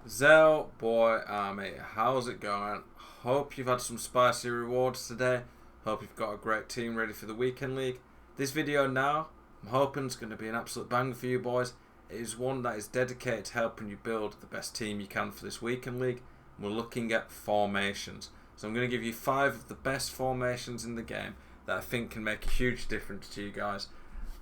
Zell boy army, how's it going? Hope you've had some spicy rewards today. Hope you've got a great team ready for the weekend league. This video now, I'm hoping it's going to be an absolute banger for you boys. It is one that is dedicated to helping you build the best team you can for this weekend league. We're looking at formations. So I'm going to give you 5 of the best formations in the game that I think can make a huge difference to you guys.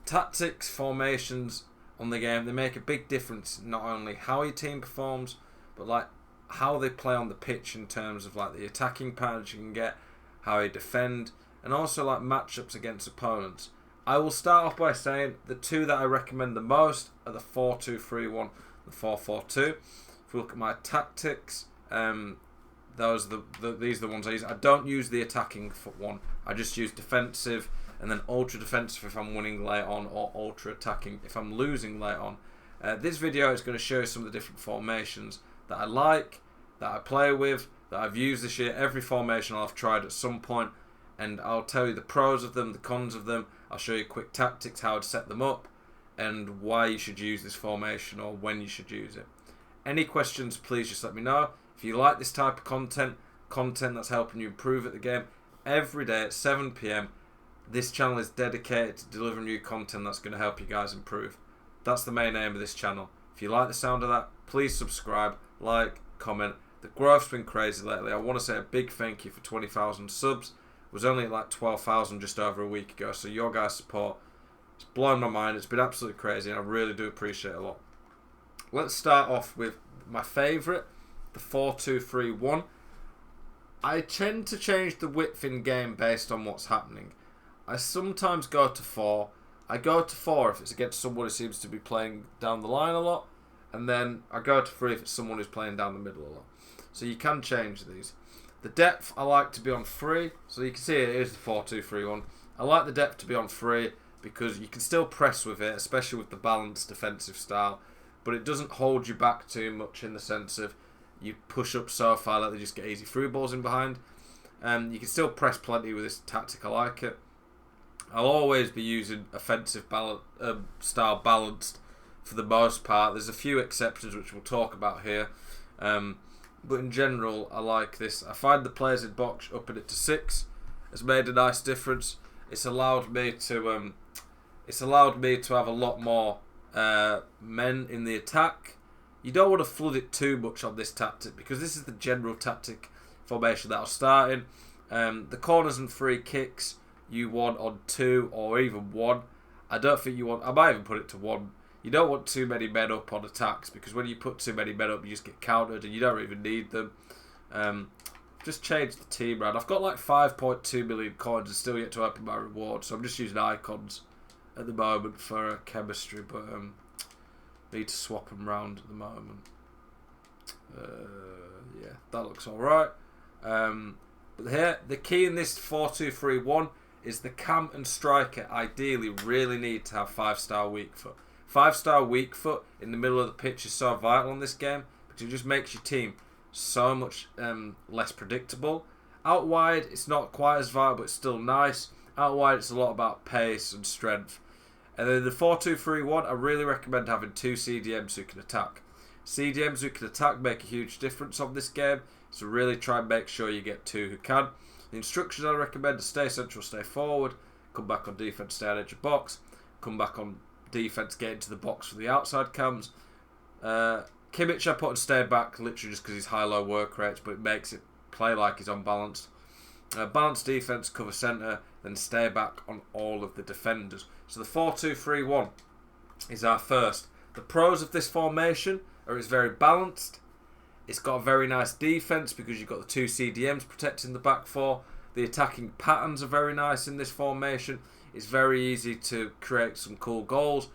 Tactics, formations on the game, they make a big difference not only how your team performs, but like how they play on the pitch in terms of like the attacking patterns you can get, how they defend, and also like matchups against opponents. I will start off by saying the 2 that I recommend the most are the 4-2-3-1, the 4-4-2. If we look at my tactics, these are the ones I use. I don't use the attacking one. I just use defensive and then ultra defensive if I'm winning late on, or ultra attacking if I'm losing late on. This video is going to show you some of the different formations that I like, that I play with, that I've used this year. Every formation I've tried at some point, and I'll tell you the pros of them, the cons of them. I'll show you quick tactics, how to set them up, and why you should use this formation or when you should use it. Any questions, please just let me know. If you like this type of content that's helping you improve at the game, every day at 7 PM, this channel is dedicated to delivering you content that's going to help you guys improve. That's the main aim of this channel. If you like the sound of that, please subscribe, like, comment. The growth's been crazy lately. I want to say a big thank you for 20,000 subs. It was only at like 12,000 just over a week ago, so your guys' support, it's blown my mind. It's been absolutely crazy, and I really do appreciate it a lot. Let's start off with my favourite, the 4-2-3-1. I tend to change the width in game based on what's happening. I sometimes go to 4. I go to 4 if it's against someone who seems to be playing down the line a lot, and then I go to 3 if it's someone who's playing down the middle a lot. So you can change these. The depth I like to be on 3, so you can see it is the 4-2-3-1. I like the depth to be on 3 because you can still press with it, especially with the balanced defensive style, but it doesn't hold you back too much in the sense of you push up so far that they just get easy through balls in behind. You can still press plenty with this tactic. I like it. I'll always be using offensive style balanced for the most part. There's a few exceptions which we'll talk about here. But in general, I like this. I find the players in box upping it to 6 has made a nice difference. It's allowed me to have a lot more men in the attack. You don't want to flood it too much on this tactic because this is the general tactic formation that I'll start in. The corners and free kicks you want on 2 or even 1. I don't think you want. I might even put it to 1. You don't want too many men up on attacks because when you put too many men up, you just get countered and you don't even need them. Just change the team around. I've got like 5.2 million coins and still yet to open my reward, so I'm just using icons at the moment for chemistry, but need to swap them around at the moment. Yeah, that looks alright. But here, the key in this 4-2-3-1 is the cam and striker ideally really need to have 5-star weak foot. 5-star weak foot in the middle of the pitch is so vital in this game because it just makes your team so much less predictable. Out wide, it's not quite as vital, but it's still nice. Out wide, it's a lot about pace and strength. And then the 4-2-3-1, I really recommend having 2 CDMs who can attack. CDMs who can attack make a huge difference on this game, so really try and make sure you get 2 who can. The instructions I recommend are stay central, stay forward, come back on defense, stay on edge of box, come back on defense, get into the box for the outside cams. Kimmich I put on stay back literally just because he's high-low work rates, but it makes it play like he's unbalanced. Balanced defense, cover centre, then stay back on all of the defenders. So the 4-2-3-1 is our first. The pros of this formation are it's very balanced. It's got a very nice defense because you've got the 2 CDMs protecting the back 4. The attacking patterns are very nice in this formation. It's very easy to create some cool goals,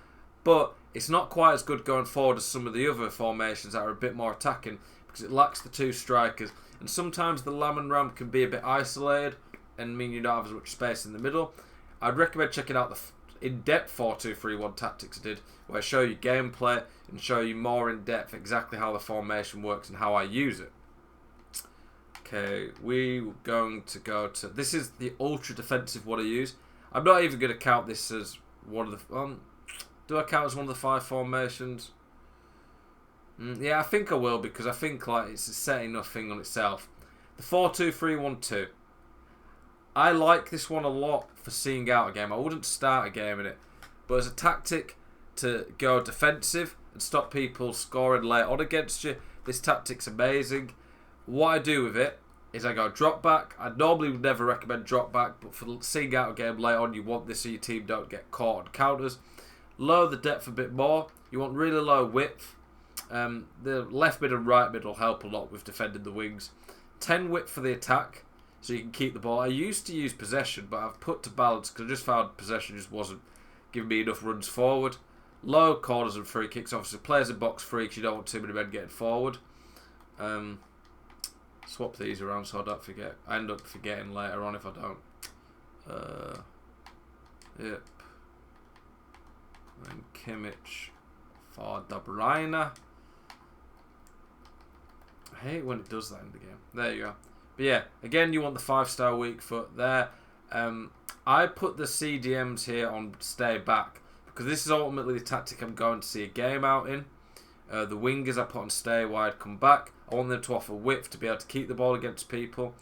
but it's not quite as good going forward as some of the other formations that are a bit more attacking because it lacks the 2 strikers, and sometimes the Lam and Ram can be a bit isolated and mean you don't have as much space in the middle. I'd recommend checking out the in-depth 4-2-3-1 tactics I did, where I show you gameplay and show you more in depth exactly how the formation works and how I use it. Okay, we're going to go to, this is the ultra defensive one I use. I'm not even going to count this as one of the, do I count as one of the 5 formations? Yeah, I think I will, because I think like it's a set enough thing on itself. The 4-2-3-1-2. I like this one a lot for seeing out a game. I wouldn't start a game in it, but as a tactic to go defensive and stop people scoring late on against you, this tactic's amazing. What I do with it is I go drop back. I normally would never recommend drop back, but for seeing out a game late on, you want this so your team don't get caught on counters. Lower the depth a bit more. You want really low width. The left mid and right mid will help a lot with defending the wings. 10 width for the attack, so you can keep the ball. I used to use possession, but I've put to balance because I just found possession just wasn't giving me enough runs forward. Low corners and free kicks. Obviously, players in box free because you don't want too many men getting forward. Swap these around so I don't forget. I end up forgetting later on if I don't. Yep. And Kimmich for De Bruyne. I hate when it does that in the game. There you go. But yeah, again, you want the 5-star weak foot there. I put the CDMs here on stay back because this is ultimately the tactic I'm going to see a game out in. The wingers I put on stay wide, come back. I want them to offer width to be able to keep the ball against people.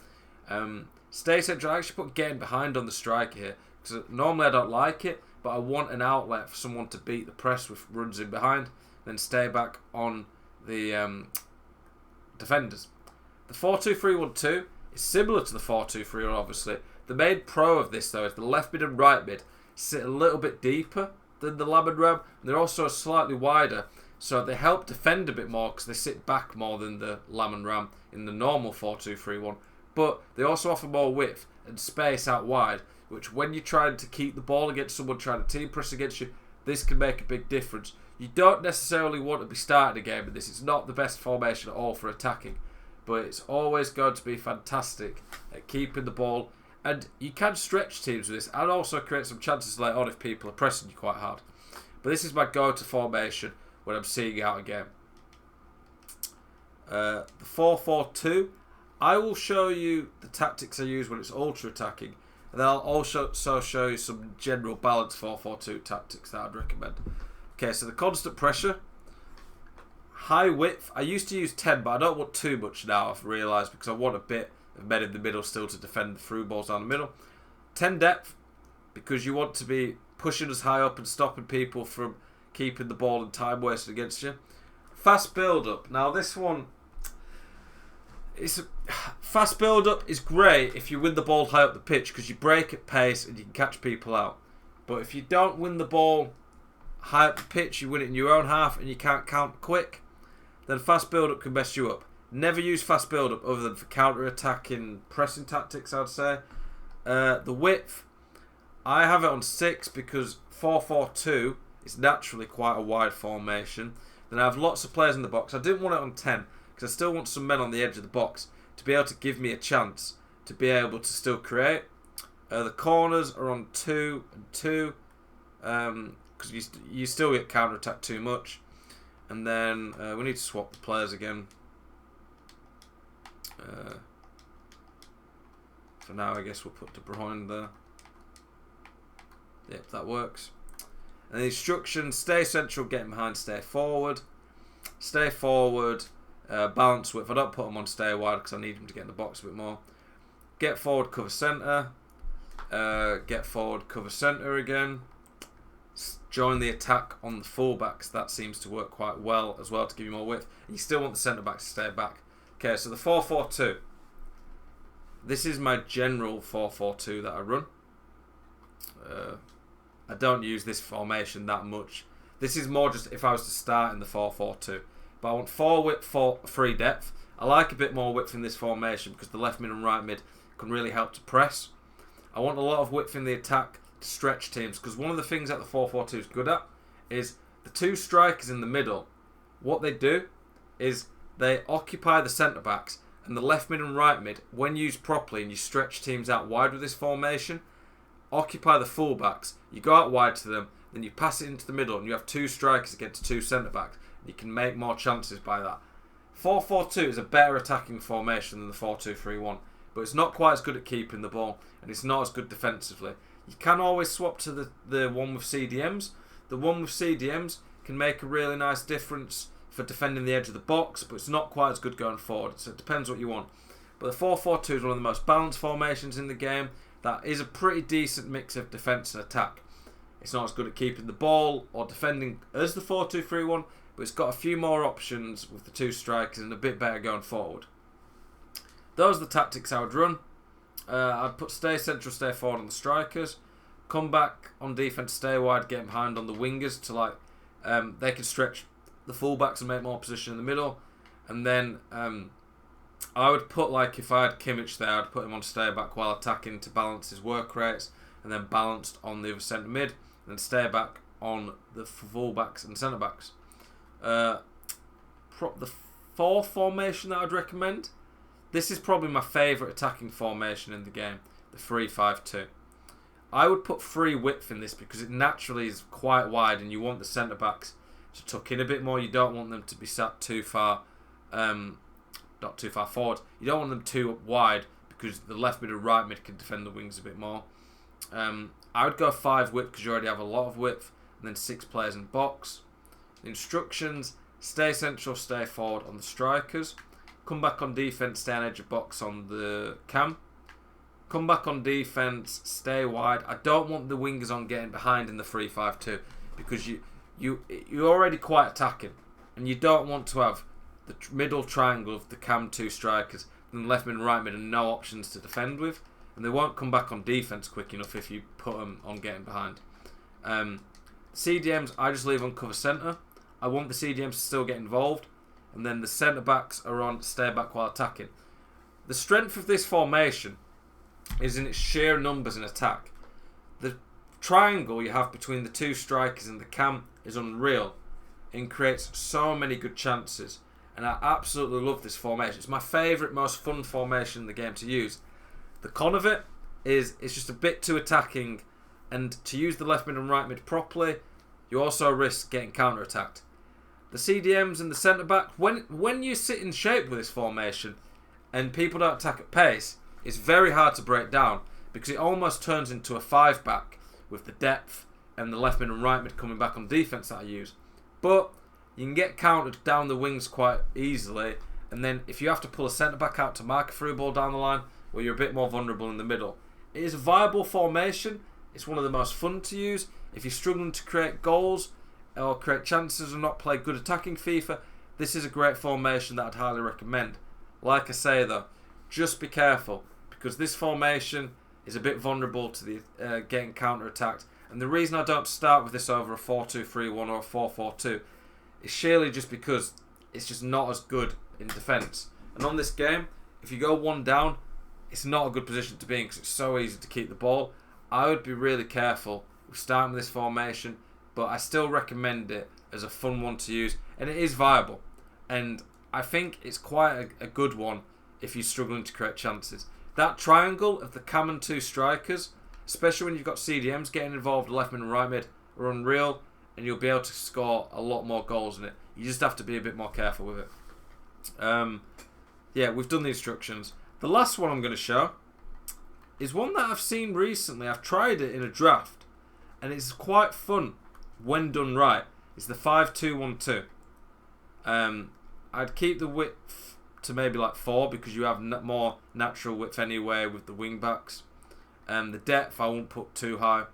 Stay central. I actually put getting behind on the striker here because normally I don't like it, but I want an outlet for someone to beat the press with runs in behind. Then stay back on the defenders. The 4-2-3-1-2 is similar to the 4-2-3-1, obviously. The main pro of this, though, is the left mid and right mid sit a little bit deeper than the Lam and Ram. And they're also slightly wider, so they help defend a bit more because they sit back more than the Lam and Ram in the normal 4-2-3-1. But they also offer more width and space out wide, which when you're trying to keep the ball against someone trying to team press against you, this can make a big difference. You don't necessarily want to be starting a game with this. It's not the best formation at all for attacking, but it's always going to be fantastic at keeping the ball. And you can stretch teams with this and also create some chances later on if people are pressing you quite hard. But this is my go-to formation when I'm seeing out a game. The 4-4-2, I will show you the tactics I use when it's ultra attacking, and then I'll also show you some general balanced 4-4-2 tactics that I'd recommend. Okay, so the constant pressure, high width. I used to use 10, but I don't want too much now, I've realised, because I want a bit of men in the middle still to defend the through balls down the middle. 10 depth, because you want to be pushing us high up and stopping people from keeping the ball and time wasted against you. Fast build-up. Now this one, fast build-up is great if you win the ball high up the pitch because you break at pace and you can catch people out. But if you don't win the ball high up the pitch, you win it in your own half and you can't count quick, then fast build-up can mess you up. Never use fast build-up other than for counter-attacking pressing tactics, I'd say. The width, I have it on 6 because 4-4-2 is naturally quite a wide formation. Then I have lots of players in the box. I didn't want it on 10 because I still want some men on the edge of the box to be able to give me a chance to be able to still create. The corners are on 2 and 2 because you still get counter-attacked too much. And then we need to swap the players again. For now, I guess we'll put De Bruyne there. Yep, that works. And the instructions, stay central, get behind, stay forward. Stay forward, balance width. I don't put them on stay wide because I need them to get in the box a bit more. Get forward, cover centre. Get forward, cover centre again. Join the attack on the fullbacks. That seems to work quite well as well to give you more width. And you still want the centre back to stay back. Okay, so the 4-4-2. This is my general 4-4-2 that I run. I don't use this formation that much. This is more just if I was to start in the 4-4-2. But I want 4 width, 3 depth. I like a bit more width in this formation because the left mid and right mid can really help to press. I want a lot of width in the attack to stretch teams because one of the things that the 4-4-2 is good at is the 2 strikers in the middle. What they do is they occupy the centre backs, and the left mid and right mid, when used properly and you stretch teams out wide with this formation, occupy the full backs. You go out wide to them, then you pass it into the middle, and you have 2 strikers against 2 centre backs. You can make more chances by that. 4-4-2 is a better attacking formation than the 4-2-3-1, but it's not quite as good at keeping the ball, and it's not as good defensively. You can always swap to the one with CDMs. The one with CDMs can make a really nice difference for defending the edge of the box, but it's not quite as good going forward. So it depends what you want. But the 4-4-2 is one of the most balanced formations in the game. That is a pretty decent mix of defence and attack. It's not as good at keeping the ball or defending as the 4-2-3-1, but it's got a few more options with the 2 strikers and a bit better going forward. Those are the tactics I would run. I'd put stay central, stay forward on the strikers. Come back on defence, stay wide, get behind on the wingers to they can stretch the fullbacks and make more position in the middle. And then I would put, like, if I had Kimmich there, I'd put him on stay back while attacking to balance his work rates, and then balanced on the other centre mid, and stay back on the fullbacks and centre backs. The 4th formation that I'd recommend, this is probably my favourite attacking formation in the game, the 3-5-2. I would put free width in this because it naturally is quite wide, and you want the centre backs to tuck in a bit more. You don't want them to be sat too far, not too far forward. You don't want them too wide because the left mid and right mid can defend the wings a bit more. I would go 5 width because you already have a lot of width, and then 6 players in box. The instructions: stay central, stay forward on the strikers. Come back on defence, stay on edge of box on the cam. Come back on defence, stay wide. I don't want the wingers on getting behind in the 3-5-2 because you're already quite attacking, and you don't want to have the middle triangle of the cam 2 strikers, then left mid and right mid, and no options to defend with, and they won't come back on defence quick enough if you put them on getting behind. CDMs, I just leave on cover centre. I want the CDMs to still get involved, and then the centre backs are on stay back while attacking. The strength of this formation is in its sheer numbers in attack. The triangle you have between the 2 strikers and the cam is unreal and creates so many good chances, and I absolutely love this formation. It's my favourite, most fun formation in the game to use. The con of it is it's just a bit too attacking, and to use the left mid and right mid properly, you also risk getting counter-attacked. The CDMs and the centre back, when you sit in shape with this formation and people don't attack at pace, it's very hard to break down because it almost turns into a 5-back with the depth and the left mid and right mid coming back on defence that I use. But you can get countered down the wings quite easily, and then if you have to pull a centre back out to mark a through ball down the line, well, you're a bit more vulnerable in the middle. It is a viable formation. It's one of the most fun to use. If you're struggling to create goals or create chances and not play good attacking FIFA, this is a great formation that I'd highly recommend. Like I say though, just be careful because this formation is a bit vulnerable to the getting counter-attacked. And the reason I don't start with this over a 4-2-3-1 or a 4-4-2 is sheerly just because it's just not as good in defence. And on this game, if you go 1 down, it's not a good position to be in because it's so easy to keep the ball. I would be really careful with starting with this formation, but I still recommend it as a fun one to use, and it is viable. And I think it's quite a good one if you're struggling to create chances. That triangle of the cam and 2 strikers, especially when you've got CDMs getting involved, left mid and right mid, are unreal, and you'll be able to score a lot more goals in it. You just have to be a bit more careful with it. Yeah, we've done the instructions. The last one I'm going to show is one that I've seen recently. I've tried it in a draft, and it's quite fun when done right. It's the 5-2-1-2. I'd keep the width to maybe like 4 because you have more natural width anyway with the wing backs. The depth I won't put too high.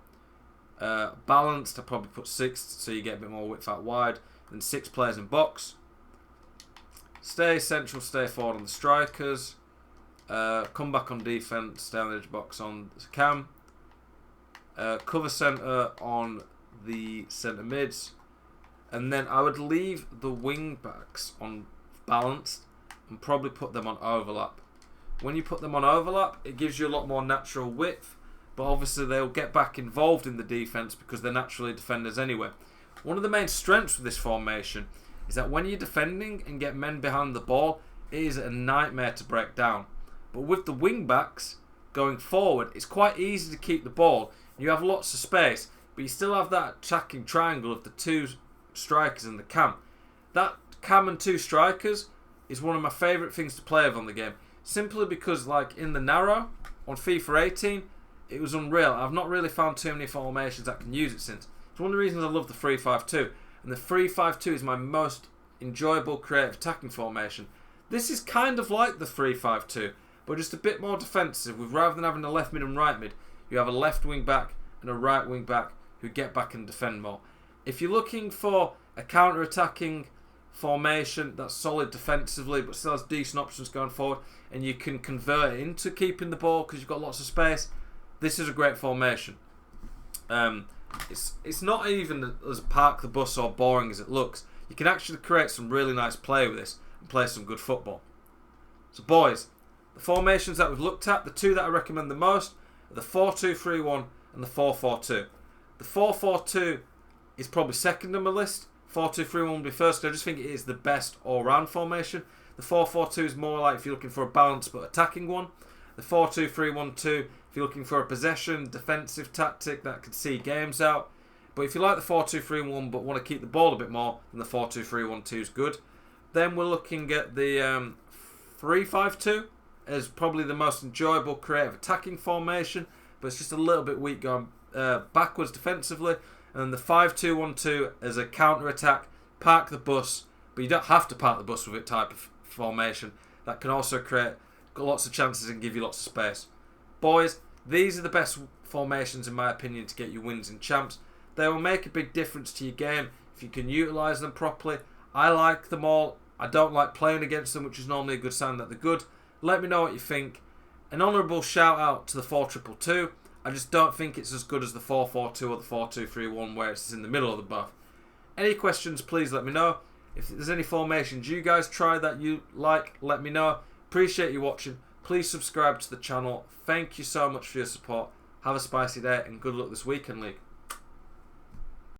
Balanced I probably put 6 so you get a bit more width out wide. Then 6 players in box. Stay central, stay forward on the strikers. Come back on defence, stay on the edge box on the cam. Cover centre on the centre mids. And then I would leave the wing backs on balanced and probably put them on overlap. When you put them on overlap, it gives you a lot more natural width, but obviously they'll get back involved in the defence because they're naturally defenders anyway. One of the main strengths of this formation is that when you're defending and get men behind the ball, it is a nightmare to break down. But with the wing backs going forward, it's quite easy to keep the ball. You have lots of space, but you still have that attacking triangle of the 2 strikers and the cam. That cam and 2 strikers is one of my favourite things to play with on the game. Simply because, like in the narrow on FIFA 18, it was unreal. I've not really found too many formations that can use it since. It's one of the reasons I love the 3-5-2. And the 3-5-2 is my most enjoyable, creative attacking formation. This is kind of like the 3-5-2, but just a bit more defensive. With rather than having a left mid and right mid, you have a left wing back and a right wing back who get back and defend more. If you're looking for a counter-attacking formation that's solid defensively but still has decent options going forward, and you can convert it into keeping the ball because you've got lots of space, this is a great formation. It's not even as park the bus or boring as it looks. You can actually create some really nice play with this and play some good football. So boys, the formations that we've looked at, the two that I recommend the most are the 4-2-3-1 and the 4-4-2. The 4-4-2 is probably second on my list. 4-2-3-1 will be first, because I just think it is the best all-round formation. The 4-4-2 is more like if you're looking for a balanced but attacking one. The 4-2-3-1-2, if you're looking for a possession, defensive tactic that could see games out. But if you like the 4-2-3-1 but want to keep the ball a bit more, then the 4-2-3-1-2 is good. Then we're looking at the 3-5-2 as probably the most enjoyable creative attacking formation, but it's just a little bit weak going backwards defensively. And the 5-2-1-2 as a counter-attack, park the bus, but you don't have to park the bus with it type of formation. That can also create lots of chances and give you lots of space. Boys, these are the best formations in my opinion to get you wins in champs. They will make a big difference to your game if you can utilise them properly. I like them all. I don't like playing against them, which is normally a good sign that they're good. Let me know what you think. An honourable shout out to the 4-2-2. I just don't think it's as good as the 4-4-2 or the 4-2-3-1 where it's in the middle of the both. Any questions, please let me know. If there's any formations you guys try that you like, let me know. Appreciate you watching. Please subscribe to the channel. Thank you so much for your support. Have a spicy day and good luck this weekend league.